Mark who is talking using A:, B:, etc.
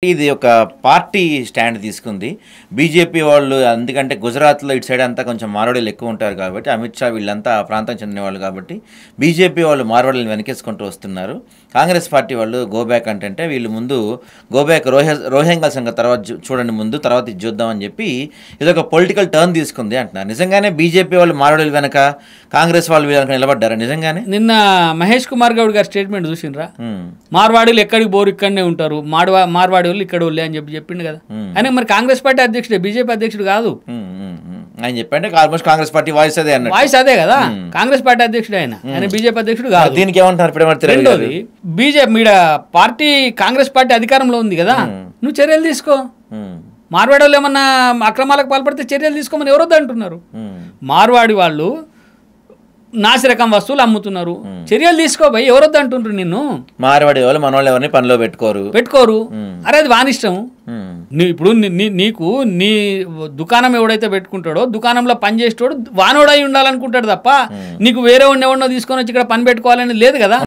A: ఇది ఒక party stand తీసుకుంది. బీజేపీ వాళ్ళు ఎందుకంటే గుజరాత్‌లో ఇటు సైడ్ అంతా కొంచెం మార్వాడీలు ఎక్కువ ఉంటారు కాబట్టి, అమిత్ షా వీళ్ళంతా ఆ ప్రాంతానికి చెందిన వాళ్ళు కాబట్టి, బీజేపీ వాళ్ళు మార్వాడీలను వెనకేసుకుంటూ వస్తున్నారు. కాంగ్రెస్ పార్టీ వాళ్ళు గో బ్యాక్ అంటే వీళ్ళు ముందు గో బ్యాక్ రోహింగ్యా సంగతి తర్వాత చూడండి ముందు, తర్వాత ఇది చూద్దామని చెప్పి ఇదొక పొలిటికల్ టర్న్ తీసుకుంది అంటున్నారు. నిజంగానే బీజేపీ వాళ్ళు మార్వాడీల వెనక, కాంగ్రెస్ వాళ్ళు వెనక నిలబడ్డారా నిజంగానే?
B: నిన్న మహేష్ కుమార్ గౌడ్ గారి స్టేట్మెంట్ చూసిండ్రా? మార్వాడీలు ఎక్కడికి బోరు ఇక్కడనే ఉంటారు, మార్వాడి వాళ్ళు ఇక్కడ వాళ్ళే అని చెప్పిండు కదా. ఆయన మరి కాంగ్రెస్ పార్టీ అధ్యక్షుడే, బీజేపీ అధ్యక్షుడు కాదు.
A: ఆయన చెప్పంటే ఆల్మోస్ట్ కాంగ్రెస్ పార్టీ వాయిస్ అదే అన్నట్టు.
B: వాయిస్ అదే కదా, కాంగ్రెస్ పార్టీ అధ్యక్షుడు ఆయన బీజేపీ అధ్యక్షుడు కాదు.
A: దీనికి ఏమంటారు?
B: రెండోది, బీజేపీ పార్టీ కాంగ్రెస్ పార్టీ అధికారంలో ఉంది కదా, నువ్వు చర్యలు తీసుకో. మార్వాడి వాళ్ళు ఏమన్నా అక్రమాలకు పాల్పడితే చర్యలు తీసుకోమని ఎవరొద్దు అంటున్నారు. మార్వాడి వాళ్ళు నాసిరకం వస్తువులు అమ్ముతున్నారు, చర్యలు తీసుకోబోయి ఎవరొద్దు అంటుండ్రు నిన్ను.
A: మార్వాడి వాళ్ళు మన వాళ్ళు ఎవరిని పనిలో పెట్టుకోరు.
B: అరే అది వానిష్టం. ఇప్పుడు నీకు నీ దుకాణం ఎవడైతే పెట్టుకుంటాడో, దుకాణంలో పని చేసేటోడు వానోడై ఉండాలనుకుంటాడు తప్ప నీకు వేరే ఎవరినో తీసుకొని వచ్చి ఇక్కడ పని పెట్టుకోవాలని లేదు కదా.